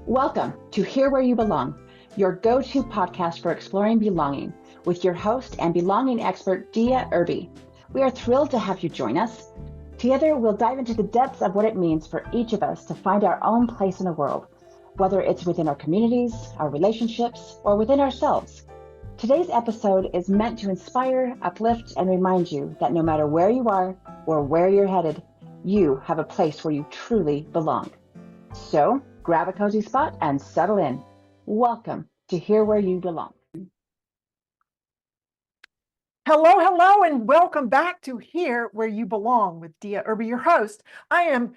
Welcome to Here Where You Belong, your go-to podcast for exploring belonging with your host and belonging expert, Dia Irby. We are thrilled to have you join us. Together, we'll dive into the depths of what it means for each of us to find our own place in the world, whether it's within our communities, our relationships, or within ourselves. Today's episode is meant to inspire, uplift, and remind you that no matter where you are or where you're headed, you have a place where you truly belong. So grab a cozy spot and settle in. Welcome to Here Where You Belong. Hello, and welcome back to Here Where You Belong with Dia Irby, your host. I am,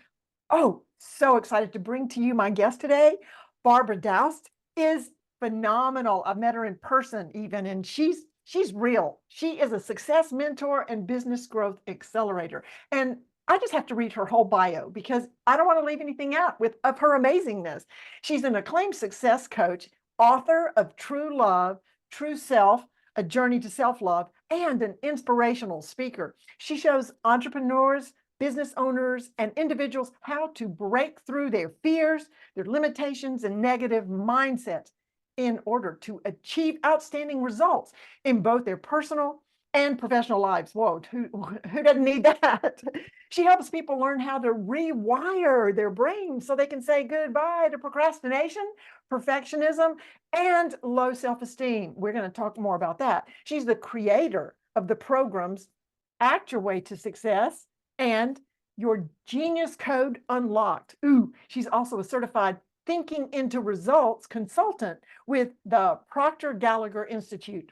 so excited to bring to you my guest today. Barbara Daoust is phenomenal. I've met her in person even, and she's real. She is a success mentor and business growth accelerator. And I just have to read her whole bio because I don't want to leave anything out of her amazingness. She's an acclaimed success coach, author of True Love, True Self, A Journey to Self-Love, and an inspirational speaker. She shows entrepreneurs, business owners, and individuals how to break through their fears, their limitations, and negative mindsets in order to achieve outstanding results in both their personal and professional lives. Whoa, who doesn't need that? She helps people learn how to rewire their brain so they can say goodbye to procrastination, perfectionism, and low self-esteem. We're going to talk more about that. She's the creator of the programs Act Your Way to Success and Your Genius Code Unlocked. She's also a certified Thinking into Results consultant with the Proctor Gallagher Institute.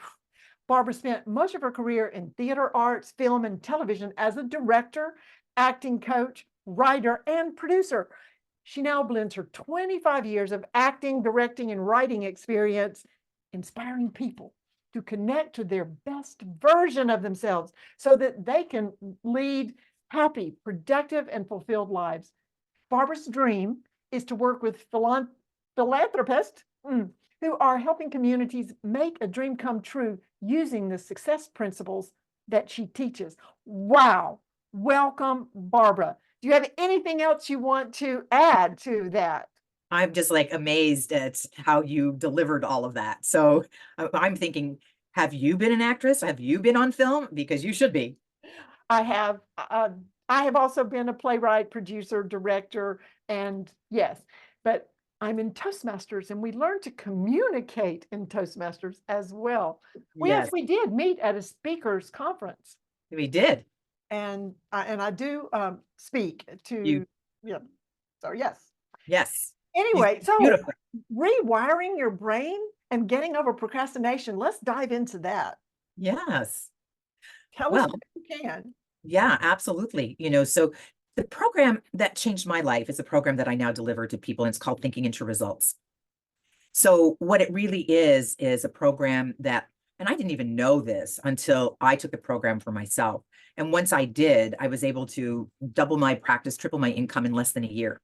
Barbara spent most of her career in theater arts, film, and television as a director, acting coach, writer, and producer. She now blends her 25 years of acting, directing, and writing experience, inspiring people to connect to their best version of themselves so that they can lead happy, productive, and fulfilled lives. Barbara's dream is to work with philanthropists who are helping communities make a dream come true using the success principles that she teaches. Wow. Welcome, Barbara. Do you have anything else you want to add to that? I'm just like amazed at how you delivered all of that. So I'm thinking, have you been an actress? Have you been on film? Because you should be. I have also been a playwright, producer, director, and yes, but I'm in Toastmasters, and we learned to communicate in Toastmasters as well. Yes. We did meet at a speakers conference. We did. And I do speak to, so yes. Yes. Anyway, so beautiful. Rewiring your brain and getting over procrastination. Let's dive into that. Yes. Tell us what you can. Yeah, absolutely. So the program that changed my life is a program that I now deliver to people, and it's called Thinking into Results. So what it really is a program that, and I didn't even know this until I took the program for myself. And once I did, I was able to double my practice, triple my income in less than a year.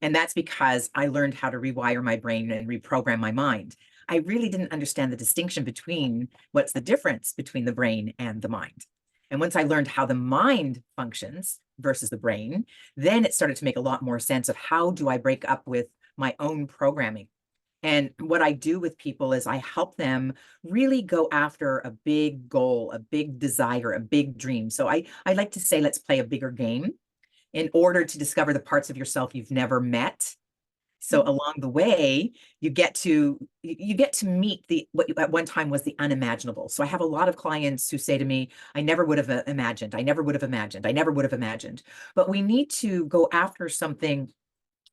And that's because I learned how to rewire my brain and reprogram my mind. I really didn't understand the distinction between what's the difference between the brain and the mind. And once I learned how the mind functions versus the brain, then it started to make a lot more sense of how do I break up with my own programming. And what I do with people is I help them really go after a big goal, a big desire, a big dream. So I like to say, let's play a bigger game in order to discover the parts of yourself you've never met. So along the way, you get to meet what at one time was the unimaginable. So I have a lot of clients who say to me, I never would have imagined, I never would have imagined, I never would have imagined. But we need to go after something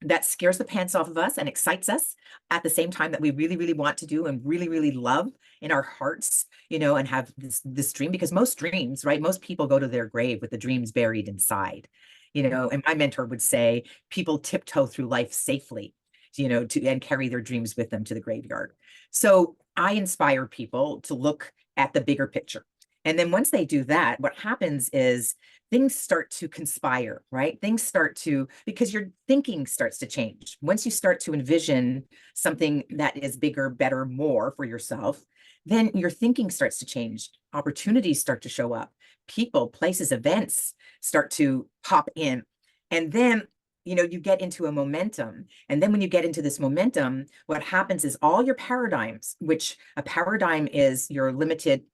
that scares the pants off of us and excites us at the same time that we really, really want to do and really, really love in our hearts, and have this dream. Because most dreams, right? Most people go to their grave with the dreams buried inside, and my mentor would say, people tiptoe through life safely, and carry their dreams with them to the graveyard. So I inspire people to look at the bigger picture. And then once they do that, what happens is things start to conspire, right? Because your thinking starts to change. Once you start to envision something that is bigger, better, more for yourself, then your thinking starts to change. Opportunities start to show up. People, places, events start to pop in. And then you get into a momentum. And then when you get into this momentum, what happens is all your paradigms, which a paradigm is your limited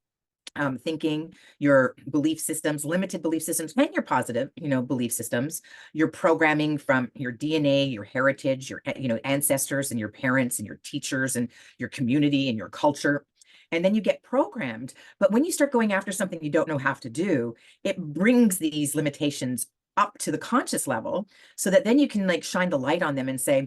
thinking, your belief systems, limited belief systems, and your positive, belief systems, your programming from your DNA, your heritage, your, ancestors and your parents and your teachers and your community and your culture. And then you get programmed. But when you start going after something you don't know how to do, it brings these limitations up to the conscious level so that then you can like shine the light on them and say,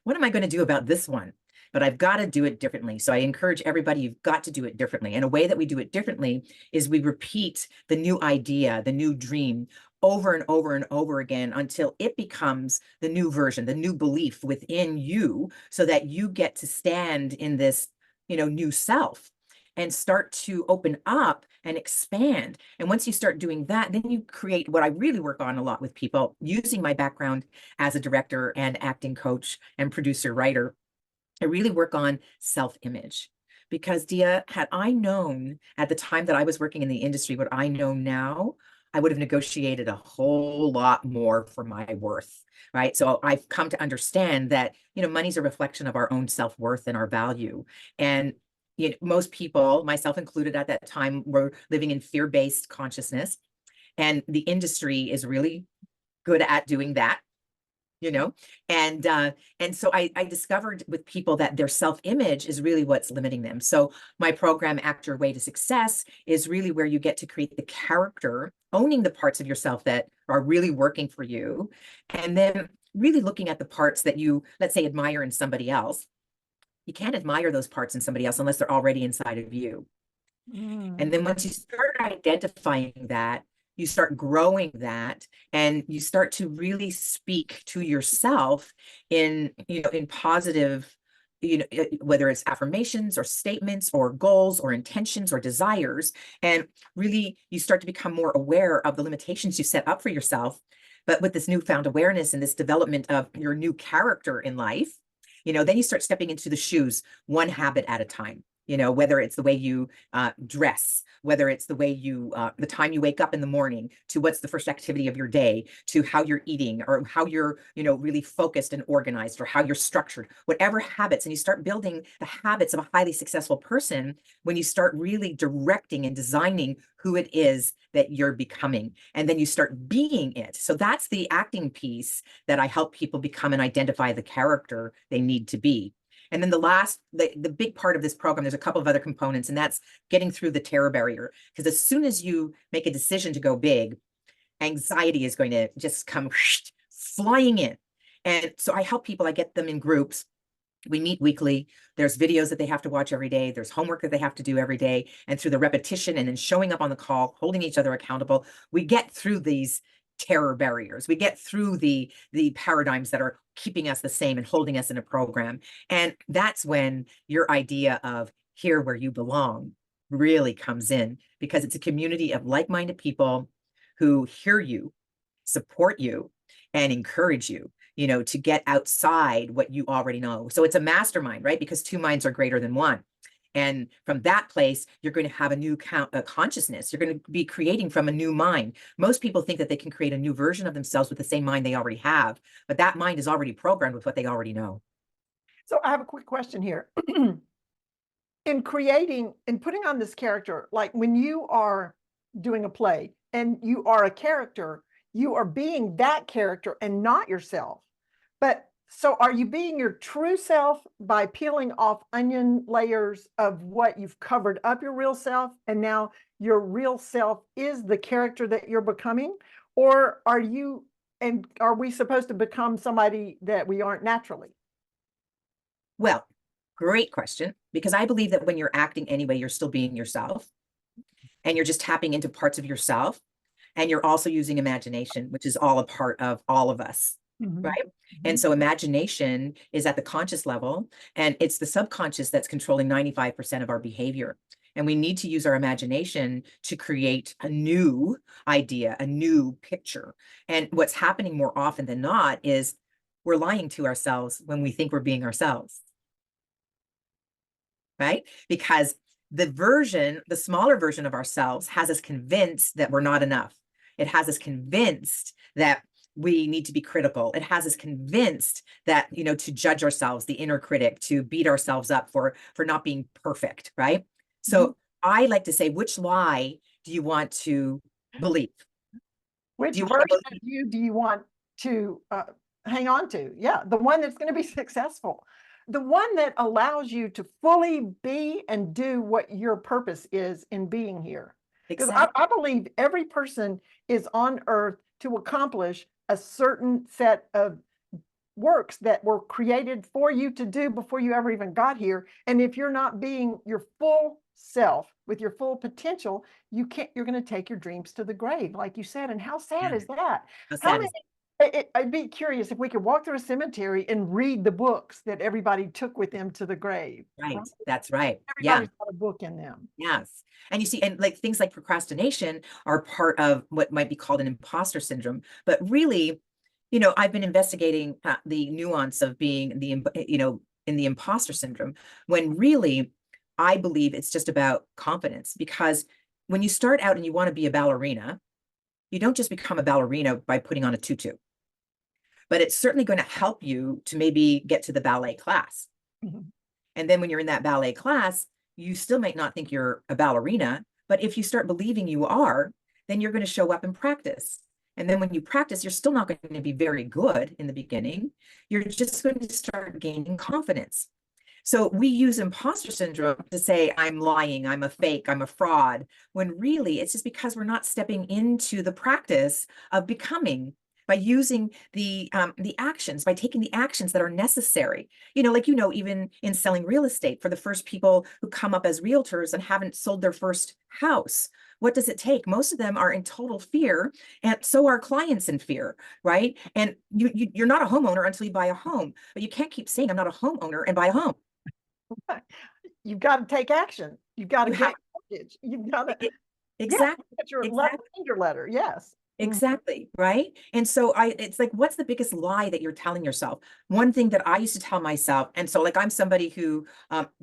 what am I going to do about this one? But I've got to do it differently. So I encourage everybody, you've got to do it differently. And a way that we do it differently is we repeat the new idea, the new dream over and over and over again until it becomes the new version, the new belief within you, so that you get to stand in this, new self and start to open up and expand. And once you start doing that, then you create what I really work on a lot with people, using my background as a director and acting coach and producer writer. I really work on self-image, because Dia, had I known at the time that I was working in the industry what I know now, I would have negotiated a whole lot more for my worth, right? So I've come to understand that, money's a reflection of our own self-worth and our value. And most people, myself included at that time, were living in fear-based consciousness. And the industry is really good at doing that. And so I discovered with people that their self-image is really what's limiting them. So my program, Act Your Way to Success, is really where you get to create the character, owning the parts of yourself that are really working for you, and then really looking at the parts that you, let's say, admire in somebody else. You can't admire those parts in somebody else unless they're already inside of you. And then once you start identifying that, you start growing that, and you start to really speak to yourself in, in positive, whether it's affirmations or statements or goals or intentions or desires. And really, you start to become more aware of the limitations you set up for yourself. But with this newfound awareness and this development of your new character in life, then you start stepping into the shoes one habit at a time. Whether it's the way you dress, whether it's the way you, the time you wake up in the morning, to what's the first activity of your day, to how you're eating, or how you're, really focused and organized, or how you're structured, whatever habits. And you start building the habits of a highly successful person when you start really directing and designing who it is that you're becoming. And then you start being it. So that's the acting piece that I help people become and identify the character they need to be. And then the big part of this program, there's a couple of other components, and that's getting through the terror barrier. Because as soon as you make a decision to go big, anxiety is going to just come flying in. And so I help people, I get them in groups. We meet weekly. There's videos that they have to watch every day. There's homework that they have to do every day. And through the repetition and then showing up on the call, holding each other accountable, we get through these terror barriers. We get through the paradigms that are keeping us the same and holding us in a program. And that's when your idea of here where you belong really comes in, because it's a community of like-minded people who hear you, support you, and encourage you, to get outside what you already know. So it's a mastermind, right? Because two minds are greater than one. And from that place, you're going to have a new consciousness. You're going to be creating from a new mind. Most people think that they can create a new version of themselves with the same mind they already have, but that mind is already programmed with what they already know. So I have a quick question here. In creating and putting on this character, like when you are doing a play and you are a character, you are being that character and not yourself. But so are you being your true self by peeling off onion layers of what you've covered up your real self, and now your real self is the character that you're becoming? Or are we supposed to become somebody that we aren't naturally? Well, great question, because I believe that when you're acting anyway, you're still being yourself, and you're just tapping into parts of yourself, and you're also using imagination, which is all a part of all of us. Right. And so imagination is at the conscious level, and it's the subconscious that's controlling 95% of our behavior. And we need to use our imagination to create a new idea, a new picture. And what's happening more often than not is we're lying to ourselves when we think we're being ourselves. Right? Because the smaller version of ourselves has us convinced that we're not enough. It has us convinced that we need to be critical. It has us convinced that, to judge ourselves, the inner critic, to beat ourselves up for not being perfect, right? So I like to say, which lie do you want to believe? Which version of you do you want to hang on to? Yeah, the one that's going to be successful, the one that allows you to fully be and do what your purpose is in being here. Because I believe every person is on earth to accomplish a certain set of works that were created for you to do before you ever even got here. And if you're not being your full self with your full potential, you're going to take your dreams to the grave, like you said. And how sad is that? How many? I'd be curious if we could walk through a cemetery and read the books that everybody took with them to the grave. Right. That's right. Everybody's got a book in them. Yes. And you see, and like things like procrastination are part of what might be called an imposter syndrome. But really, I've been investigating the nuance of being in the imposter syndrome, when really I believe it's just about confidence. Because when you start out and you want to be a ballerina, you don't just become a ballerina by putting on a tutu, but it's certainly going to help you to maybe get to the ballet class. And then when you're in that ballet class, you still might not think you're a ballerina, but if you start believing you are, then you're going to show up and practice. And then when you practice, you're still not going to be very good in the beginning. You're just going to start gaining confidence. So we use imposter syndrome to say, I'm lying, I'm a fake, I'm a fraud, when really it's just because we're not stepping into the practice of becoming, by using the actions, by taking the actions that are necessary. Even in selling real estate, for the first people who come up as realtors and haven't sold their first house, what does it take? Most of them are in total fear, and so are clients in fear, right? And you're not a homeowner until you buy a home, but you can't keep saying I'm not a homeowner and buy a home. You've got to take action. You've got to get a mortgage. You've got to get your letter. Yes. Exactly. Right. And so it's like, what's the biggest lie that you're telling yourself? One thing that I used to tell myself, and so like I'm somebody who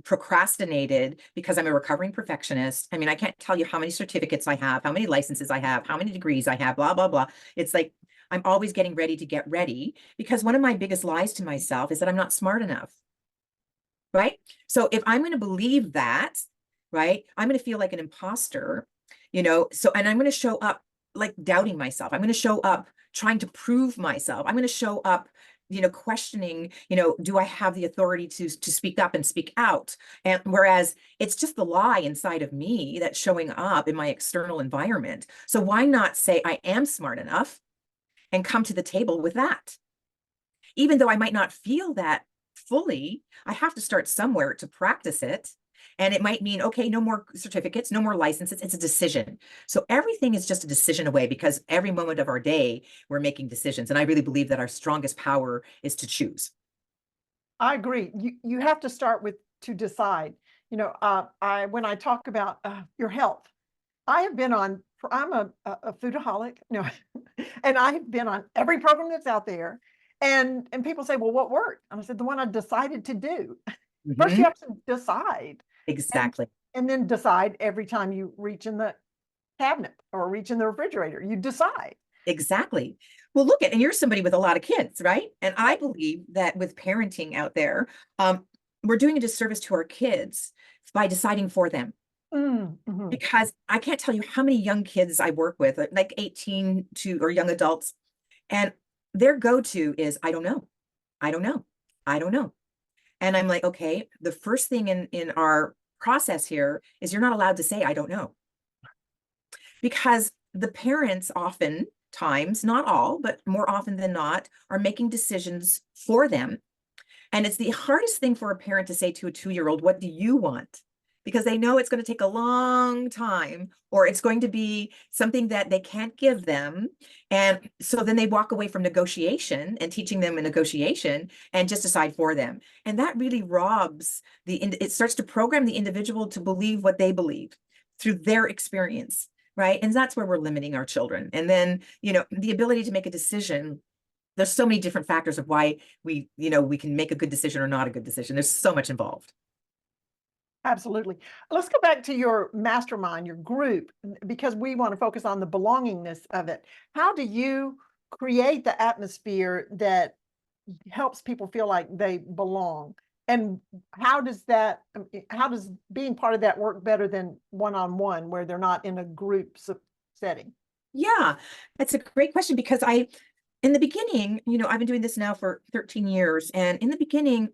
procrastinated because I'm a recovering perfectionist. I mean, I can't tell you how many certificates I have, how many licenses I have, how many degrees I have, blah, blah, blah. It's like I'm always getting ready to get ready, because one of my biggest lies to myself is that I'm not smart enough. Right. So if I'm going to believe that, right, I'm going to feel like an imposter, and I'm going to show up like doubting myself. I'm going to show up trying to prove myself. I'm going to show up, questioning, do I have the authority to speak up and speak out? And whereas it's just the lie inside of me that's showing up in my external environment. So why not say I am smart enough and come to the table with that? Even though I might not feel that fully, I have to start somewhere to practice it. And it might mean, okay, no more certificates, no more licenses. It's a decision. So everything is just a decision away, because every moment of our day, we're making decisions. And I really believe that our strongest power is to choose. I agree. You have to start with to decide. When I talk about your health, I have been on, I'm a foodaholic, no, and I've been on every program that's out there. And people say, well, what worked? And I said, the one I decided to do. First, you have to decide. Exactly. And then decide every time you reach in the cabinet or reach in the refrigerator, you decide. Exactly. Well, look at, and you're somebody with a lot of kids, right? And I believe that with parenting out there, we're doing a disservice to our kids by deciding for them. Because I can't tell you how many young kids I work with, like 18 to, or young adults, and their go-to is, I don't know. I don't know. I don't know. And I'm like, okay, the first thing in our process here is you're not allowed to say, I don't know. Because the parents oftentimes, not all, but more often than not, are making decisions for them. And it's the hardest thing for a parent to say to a 2-year-old, what do you want? Because they know it's going to take a long time, or it's going to be something that they can't give them. And so then they walk away from negotiation and teaching them a negotiation and just decide for them. And that really robs it starts to program the individual to believe what they believe through their experience, right? And that's where we're limiting our children. And then, the ability to make a decision. There's so many different factors of why we can make a good decision or not a good decision. There's so much involved. Absolutely. Let's go back to your mastermind, your group, because we want to focus on the belongingness of it. How do you create the atmosphere that helps people feel like they belong. And how does being part of that work better than one-on-one where they're not in a group setting? Yeah, that's a great question because in the beginning, I've been doing this now for 13 years. And in the beginning,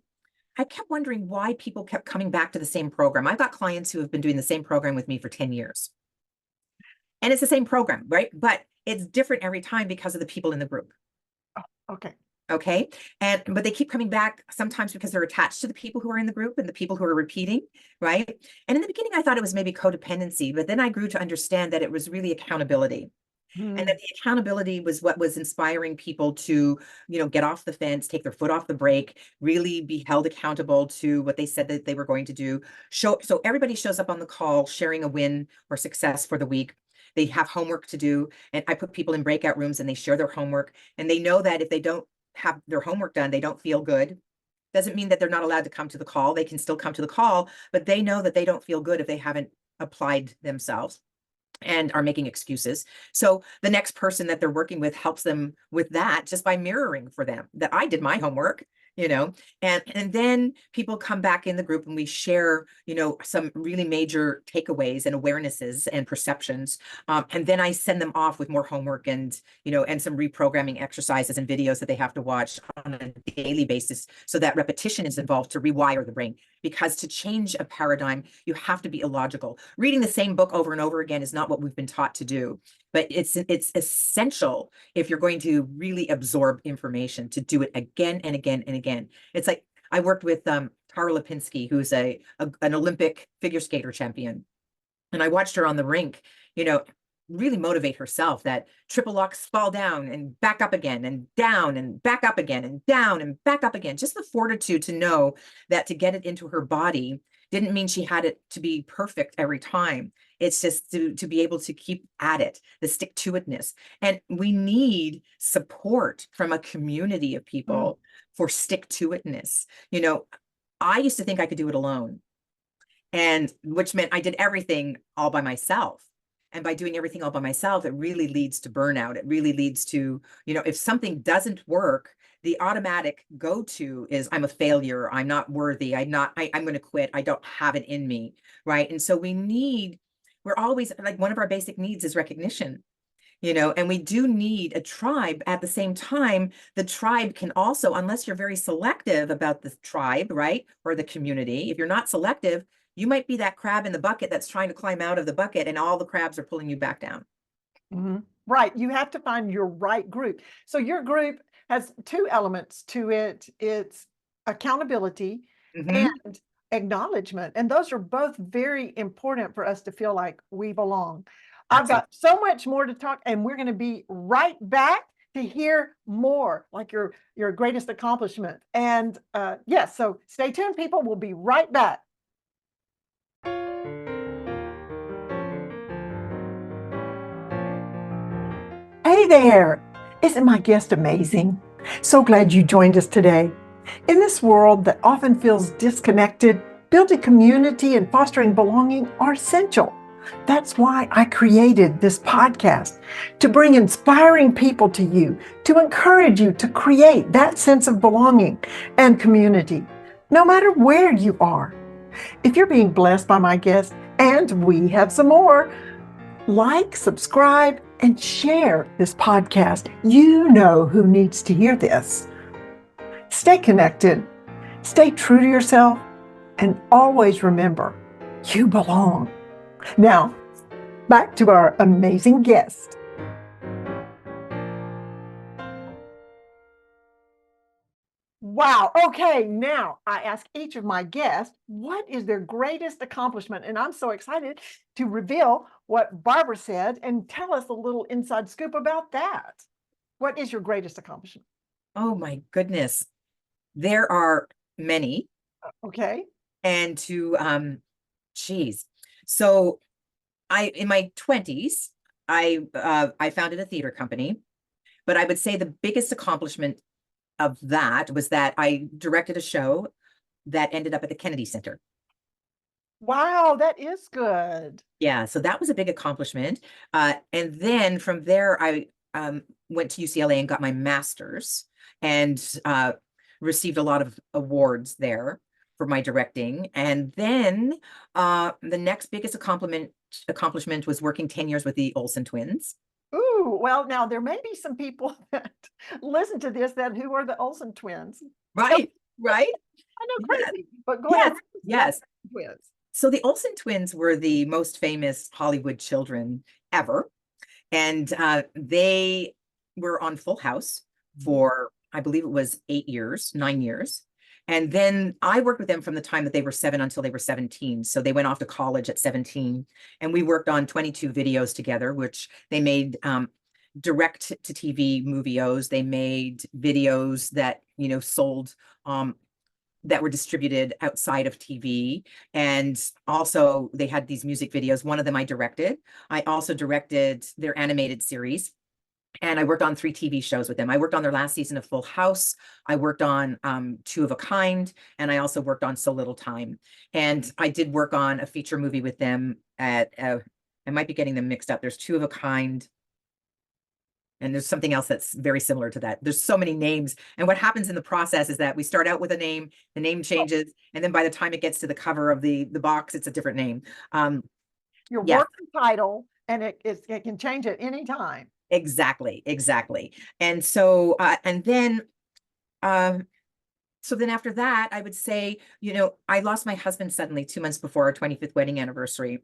I kept wondering why people kept coming back to the same program. I've got clients who have been doing the same program with me for 10 years. And it's the same program, right? But it's different every time because of the people in the group. Okay. Okay. But they keep coming back sometimes because they're attached to the people who are in the group and the people who are repeating, right? And in the beginning, I thought it was maybe codependency, but then I grew to understand that it was really accountability. And that the accountability was what was inspiring people to, get off the fence, take their foot off the brake, really be held accountable to what they said that they were going to do. So everybody shows up on the call sharing a win or success for the week. They have homework to do, and I put people in breakout rooms and they share their homework, and they know that if they don't have their homework done, they don't feel good. Doesn't mean that they're not allowed to come to the call. They can still come to the call, but they know that they don't feel good if they haven't applied themselves and are making excuses. So the next person that they're working with helps them with that just by mirroring for them that I did my homework, and then people come back in the group and we share, some really major takeaways and awarenesses and perceptions. And then I send them off with more homework and, and some reprogramming exercises and videos that they have to watch on a daily basis. So that repetition is involved to rewire the brain. Because to change a paradigm, you have to be illogical. Reading the same book over and over again is not what we've been taught to do, but it's essential if you're going to really absorb information to do it again and again and again. It's like I worked with Tara Lipinski, who's an Olympic figure skater champion, and I watched her on the rink, really motivate herself that triple locks fall down and back up again and down and back up again and down and back up again. Just the fortitude to know that to get it into her body didn't mean she had it to be perfect every time. It's just to be able to keep at it, the stick-to-itness. And we need support from a community of people for stick-to-itness. I used to think I could do it alone, and which meant I did everything all by myself. And by doing everything all by myself, it really leads to burnout. It really leads to, if something doesn't work, the automatic go-to is I'm a failure. I'm not worthy. I'm going to quit. I don't have it in me. Right. And so we're always like, one of our basic needs is recognition, and we do need a tribe. At the same time, the tribe can also, unless you're very selective about the tribe, right, or the community, if you're not selective, you might be that crab in the bucket that's trying to climb out of the bucket and all the crabs are pulling you back down. Right. You have to find your right group. So your group has two elements to it. It's accountability and acknowledgement. And those are both very important for us to feel like we belong. I've got so much more to talk, and we're going to be right back to hear more, like your greatest accomplishment. And yes, so stay tuned, people. We'll be right back. Hey there! Isn't my guest amazing? So glad you joined us today. In this world that often feels disconnected, building community and fostering belonging are essential. That's why I created this podcast, to bring inspiring people to you, to encourage you to create that sense of belonging and community, no matter where you are. If you're being blessed by my guest, and we have some more, like, subscribe, and share this podcast. You know who needs to hear this. Stay connected, stay true to yourself, and always remember, you belong. Now, back to our amazing guest. Wow. Okay. Now I ask each of my guests, what is their greatest accomplishment? And I'm so excited to reveal what Barbara said and tell us a little inside scoop about that. What is your greatest accomplishment? Oh my goodness. There are many. Okay. And so in my 20s, I founded a theater company, but I would say the biggest accomplishment of that was that I directed a show that ended up at the Kennedy Center. Wow, that is good. Yeah, so that was a big accomplishment. And then from there, I went to UCLA and got my master's, and received a lot of awards there for my directing. And then the next biggest accomplishment was working 10 years with the Olsen twins. Ooh, well, now there may be some people that listen to this that who are the Olsen twins. Right, right. I know, Yes. crazy, but go Yes, ahead. yes. Twins. So the Olsen twins were the most famous Hollywood children ever. And they were on Full House for, I believe it was 8 years, 9 years. And then I worked with them from the time that they were 7 until they were 17. So they went off to college at 17. And we worked on 22 videos together, which they made direct to TV movies. They made videos that, sold that were distributed outside of TV. And also they had these music videos. One of them I directed. I also directed their animated series. And I worked on 3 TV shows with them. I worked on their last season of Full House. I worked on 2 of a Kind. And I also worked on So Little Time. And I did work on a feature movie with them at, I might be getting them mixed up. There's 2 of a Kind. And there's something else that's very similar to that. There's so many names. And what happens in the process is that we start out with a name, the name changes, and then by the time it gets to the cover of the box, it's a different name. Your yeah. working title, and it can change at any time. Exactly, exactly. And so, so then after that, I would say, I lost my husband suddenly 2 months before our 25th wedding anniversary.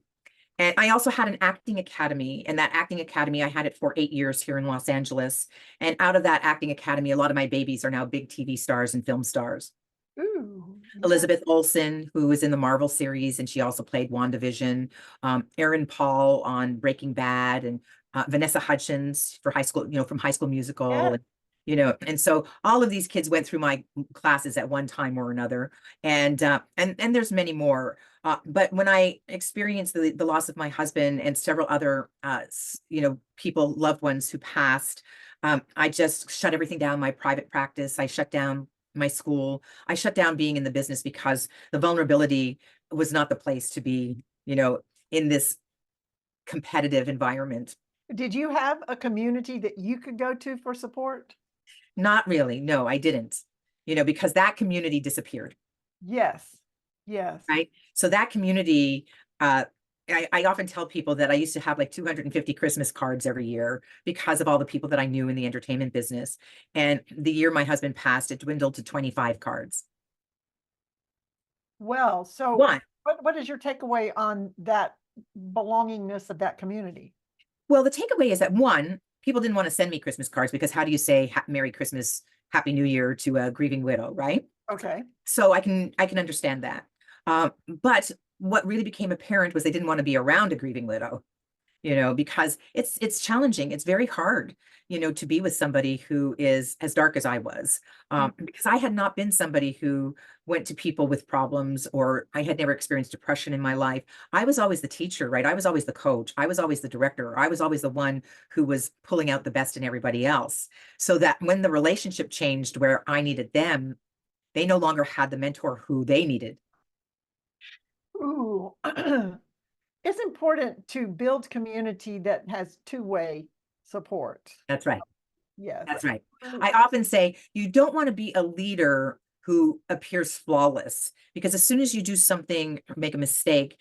And I also had an acting academy, and that acting academy, I had it for 8 years here in Los Angeles. And out of that acting academy, a lot of my babies are now big TV stars and film stars. Ooh, yeah. Elizabeth Olsen, who was in the Marvel series, and she also played WandaVision. Aaron Paul on Breaking Bad, and Vanessa Hudgens for High School, from High School Musical. Yeah. And so all of these kids went through my classes at one time or another. And there's many more. But when I experienced the loss of my husband and several other, people, loved ones who passed, I just shut everything down, my private practice. I shut down my school. I shut down being in the business because the vulnerability was not the place to be, in this competitive environment. Did you have a community that you could go to for support? Not really. No, I didn't, because that community disappeared. Yes. Yes. Right. So that community, I often tell people that I used to have like 250 Christmas cards every year because of all the people that I knew in the entertainment business. And the year my husband passed, it dwindled to 25 cards. Well, so One. What is your takeaway on that belongingness of that community? Well, the takeaway is that, one, people didn't want to send me Christmas cards because how do you say Merry Christmas, Happy New Year to a grieving widow, right? Okay. So I can understand that. But what really became apparent was they didn't want to be around a grieving widow, because it's challenging. It's very hard, to be with somebody who is as dark as I was, because I had not been somebody who went to people with problems, or I had never experienced depression in my life. I was always the teacher, right? I was always the coach. I was always the director. I was always the one who was pulling out the best in everybody else. So that when the relationship changed where I needed them, they no longer had the mentor who they needed. Ooh. It's important to build community that has two-way support. That's right. Yes. That's right. I often say you don't want to be a leader who appears flawless, because as soon as you do something, make a mistake,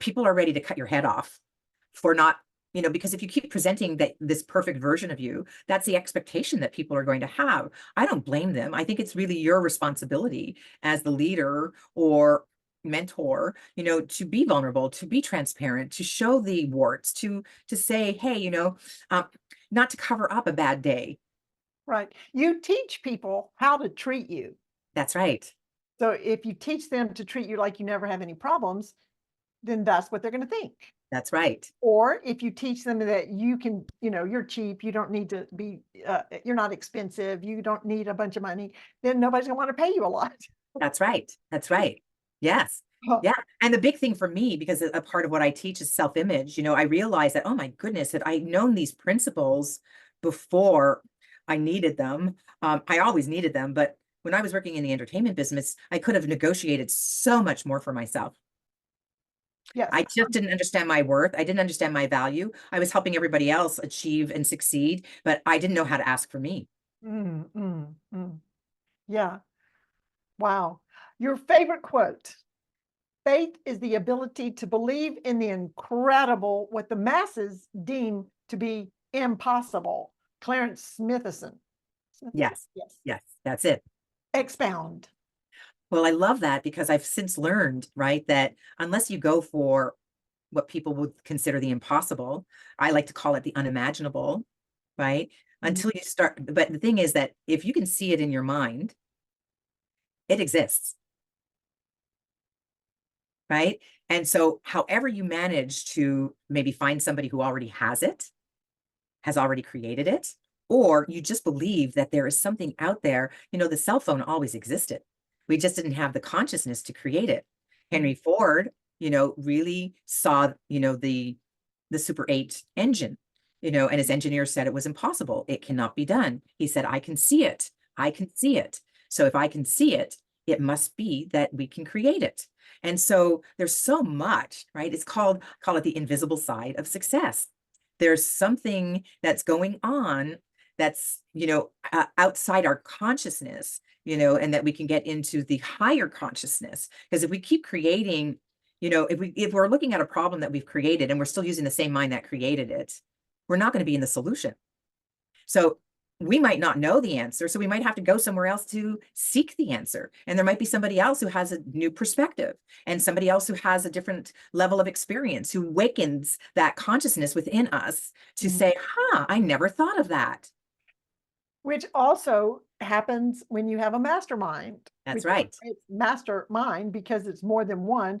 people are ready to cut your head off for not, because if you keep presenting this perfect version of you, that's the expectation that people are going to have. I don't blame them. I think it's really your responsibility as the leader or mentor, to be vulnerable, to be transparent, to show the warts, to say, hey, not to cover up a bad day. Right. You teach people how to treat you. That's right. So if you teach them to treat you like you never have any problems, then that's what they're going to think. That's right. Or if you teach them that you can, you're cheap, you don't need to be, you're not expensive, you don't need a bunch of money, then nobody's going to want to pay you a lot. That's right. That's right. Yes. Yeah. And the big thing for me, because a part of what I teach is self-image, I realized that, oh my goodness, if I'd known these principles before I needed them, I always needed them. But when I was working in the entertainment business, I could have negotiated so much more for myself. Yes. I just didn't understand my worth. I didn't understand my value. I was helping everybody else achieve and succeed, but I didn't know how to ask for me. Mm, mm, mm. Yeah. Wow. Your favorite quote. Faith is the ability to believe in the incredible, what the masses deem to be impossible. Clarence Smithison. Smithison? Yes. Yes. Yes, that's it. Expound. Well, I love that because I've since learned, right, that unless you go for what people would consider the impossible, I like to call it the unimaginable, right? Until you start, but the thing is that if you can see it in your mind, it exists, right? And so however you manage to maybe find somebody who already has it, has already created it, or you just believe that there is something out there, the cell phone always existed. We just didn't have the consciousness to create it. Henry Ford, really saw, the Super 8 engine, and his engineer said it was impossible. It cannot be done. He said, I can see it. I can see it. So if I can see it, it must be that we can create it. And so there's so much, right? Call it the invisible side of success. There's something that's going on that's, outside our consciousness, and that we can get into the higher consciousness. Because if we keep creating, if we're looking at a problem that we've created and we're still using the same mind that created it, we're not going to be in the solution. So we might not know the answer. So we might have to go somewhere else to seek the answer. And there might be somebody else who has a new perspective and somebody else who has a different level of experience, who wakens that consciousness within us to say, I never thought of that. Which also happens when you have a mastermind. That's right. It's mastermind because it's more than one.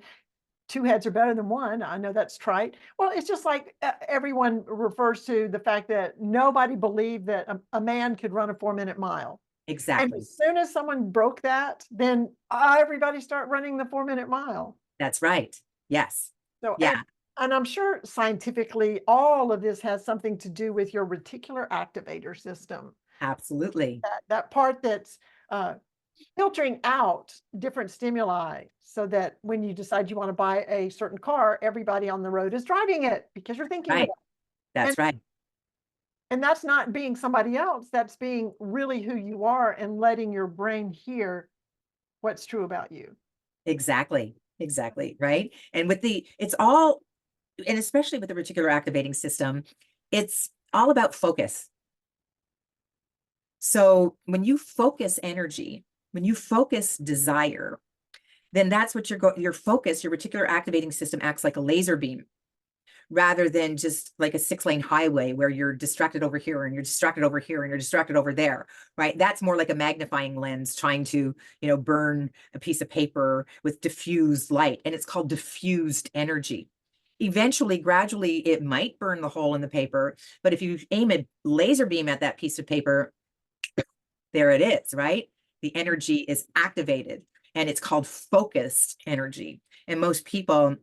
Two heads are better than one. I know that's trite. Well, it's just like everyone refers to the fact that nobody believed that a man could run a 4-minute mile. Exactly. And as soon as someone broke that, then everybody start running the 4-minute mile. That's right. Yes. So, yeah. And I'm sure scientifically, all of this has something to do with your reticular activator system. Absolutely. That part that's filtering out different stimuli so that when you decide you want to buy a certain car, everybody on the road is driving it because you're thinking right. about it. That's right. And that's not being somebody else. That's being really who you are and letting your brain hear what's true about you. Exactly. Exactly. Right. And it's all, and especially with the reticular activating system, it's all about focus. So when you focus energy, when you focus desire, then that's what your focus, your reticular activating system acts like a laser beam rather than just like a 6-lane highway where you're distracted over here and you're distracted over here and you're distracted over there, right? That's more like a magnifying lens trying to, burn a piece of paper with diffused light, and it's called diffused energy. Eventually, gradually, it might burn the hole in the paper, but if you aim a laser beam at that piece of paper, there it is, right? The energy is activated, and it's called focused energy. And most people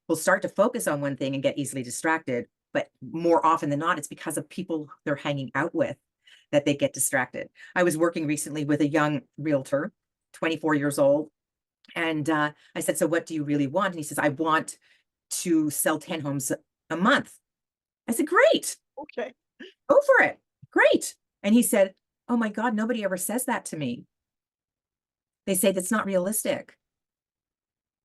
will start to focus on one thing and get easily distracted. But more often than not, it's because of people they're hanging out with that they get distracted. I was working recently with a young realtor, 24 years old. And I said, so what do you really want? And he says, I want to sell 10 homes a month. I said, great. Okay. Go for it. Great. And he said, oh my God, nobody ever says that to me. They say that's not realistic.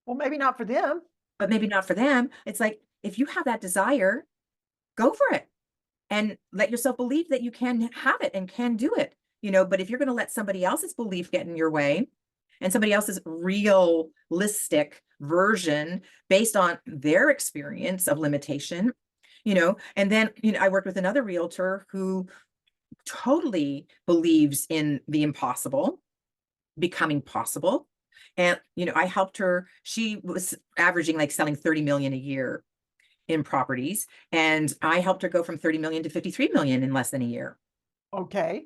Well, maybe not for them. But maybe not for them. It's like, if you have that desire, go for it and let yourself believe that you can have it and can do it. But if you're going to let somebody else's belief get in your way and somebody else's realistic version based on their experience of limitation, and then, I worked with another realtor who totally believes in the impossible becoming possible. And, I helped her. She was averaging like selling 30 million a year in properties. And I helped her go from 30 million to 53 million in less than a year. Okay.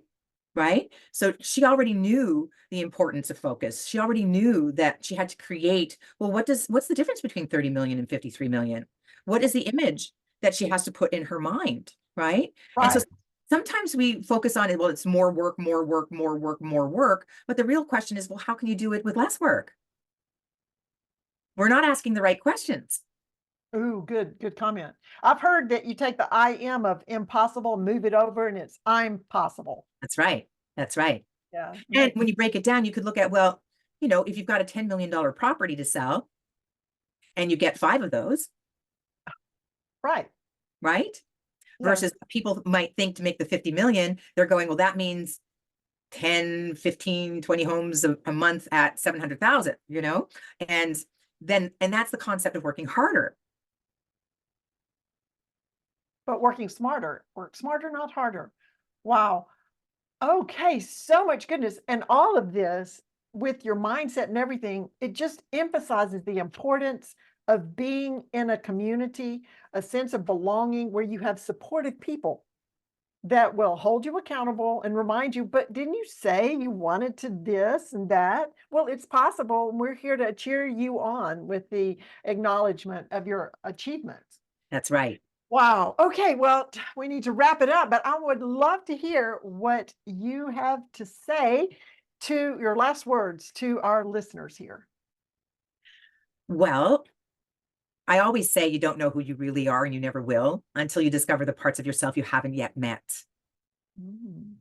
Right. So she already knew the importance of focus. She already knew that she had to create, well, what's the difference between 30 million and 53 million? What is the image that she has to put in her mind? Right. And so sometimes we focus on it. Well, it's more work, more work, more work, more work. But the real question is, well, how can you do it with less work? We're not asking the right questions. Ooh, good comment. I've heard that you take the I am of impossible, move it over, and it's I'm possible. That's right. That's right. Yeah. And when you break it down, you could look at, well, if you've got a $10 million property to sell and you get 5 of those, Right. right? Yeah. Versus people might think to make the 50 million, they're going, well, that means 10, 15, 20 homes a month at 700,000, and that's the concept of working harder. But working smarter. Work smarter, not harder. Wow. Okay, so much goodness. And all of this with your mindset and everything, it just emphasizes the importance of being in a community, a sense of belonging where you have supportive people that will hold you accountable and remind you, but didn't you say you wanted to this and that? Well, it's possible. And we're here to cheer you on with the acknowledgement of your achievements. That's right. Wow. Okay. Well, we need to wrap it up, but I would love to hear what you have to say to your last words to our listeners here. Well, I always say you don't know who you really are, and you never will until you discover the parts of yourself you haven't yet met. Mm.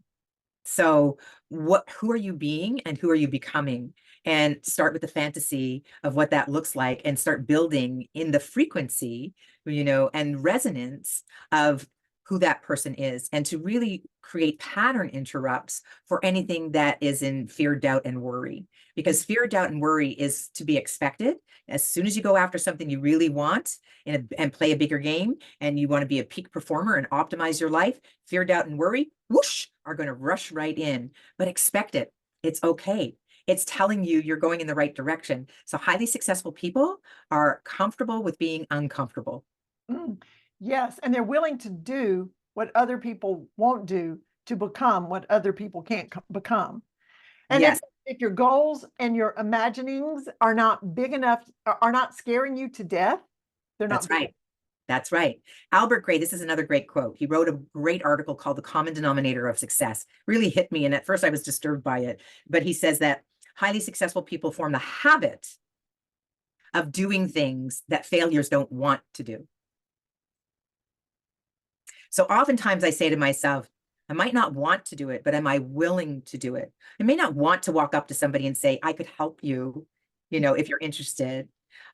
So who are you being and who are you becoming? And start with the fantasy of what that looks like and start building in the frequency, and resonance of who that person is, and to really create pattern interrupts for anything that is in fear, doubt, and worry. Because fear, doubt, and worry is to be expected. As soon as you go after something you really want and play a bigger game, and you want to be a peak performer and optimize your life, fear, doubt, and worry, whoosh, are going to rush right in. But expect it. It's okay. It's telling you you're going in the right direction. So highly successful people are comfortable with being uncomfortable. Mm. Yes. And they're willing to do what other people won't do to become what other people can't become. And Yes, if your goals and your imaginings are not big enough, are not scaring you to death, they're not that's big. right. That's right. Albert Gray, this is another great quote. He wrote a great article called The Common Denominator of Success. Really hit me. And at first I was disturbed by it. But he says that highly successful people form the habit of doing things that failures don't want to do. So oftentimes I say to myself, I might not want to do it, but am I willing to do it? I may not want to walk up to somebody and say, I could help you, if you're interested,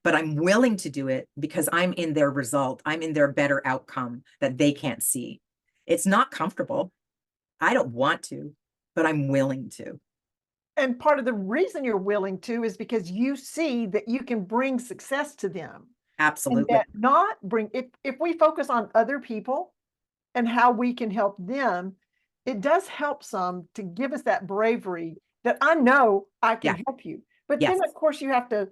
but I'm willing to do it because I'm in their result. I'm in their better outcome that they can't see. It's not comfortable. I don't want to, but I'm willing to. And part of the reason you're willing to is because you see that you can bring success to them. And Absolutely. that not bring, if we focus on other people and how we can help them, it does help some to give us that bravery that I know I can Yeah. help you. But Yes. then, of course, you have to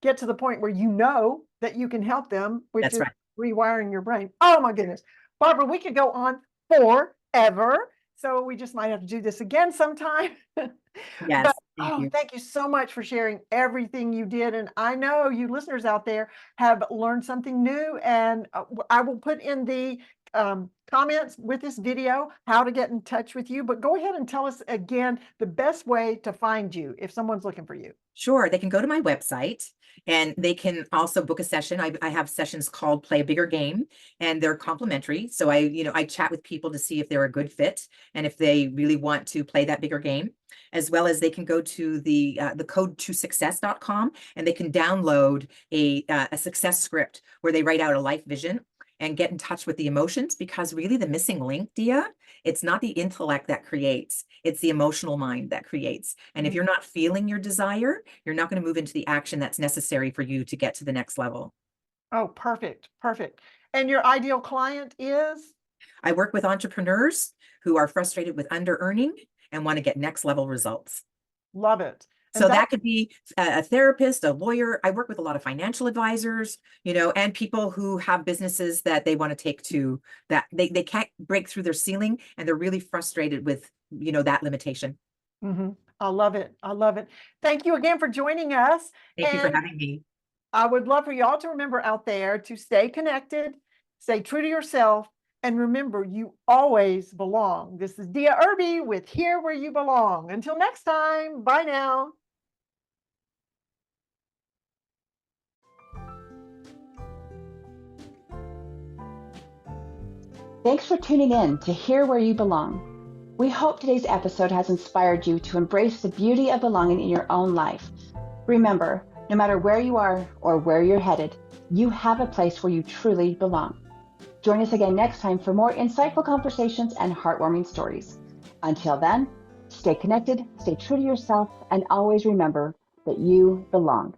get to the point where you know that you can help them, which That's is right. rewiring your brain. Oh my goodness. Barbara, we could go on forever. So we just might have to do this again sometime. Yes. But Thank you. thank you so much for sharing everything you did. And I know you listeners out there have learned something new. And I will put in the comments with this video how to get in touch with you. But go ahead and tell us again the best way to find you if someone's looking for you. Sure. They can go to my website and they can also book a session. I have sessions called Play a Bigger Game, and they're complimentary. So I chat with people to see if they're a good fit and if they really want to play that bigger game, as well as they can go to the code to success.com, and they can download a success script where they write out a life vision and get in touch with the emotions, because really the missing link, Dia, it's not the intellect that creates, it's the emotional mind that creates. And if you're not feeling your desire, you're not going to move into the action that's necessary for you to get to the next level. Oh, perfect. Perfect. And your ideal client is? I work with entrepreneurs who are frustrated with under earning and want to get next level results. Love it. So that could be a therapist, a lawyer. I work with a lot of financial advisors, and people who have businesses that they want to take to that they can't break through their ceiling, and they're really frustrated with, that limitation. I love it. I love it. Thank you again for joining us. Thank you for And having me. I would love for y'all to remember out there to stay connected, stay true to yourself, and remember you always belong. This is Dia Irby with Here Where You Belong. Until next time, bye now. Thanks for tuning in to Hear Where You Belong. We hope today's episode has inspired you to embrace the beauty of belonging in your own life. Remember, no matter where you are or where you're headed, you have a place where you truly belong. Join us again next time for more insightful conversations and heartwarming stories. Until then, stay connected, stay true to yourself, and always remember that you belong.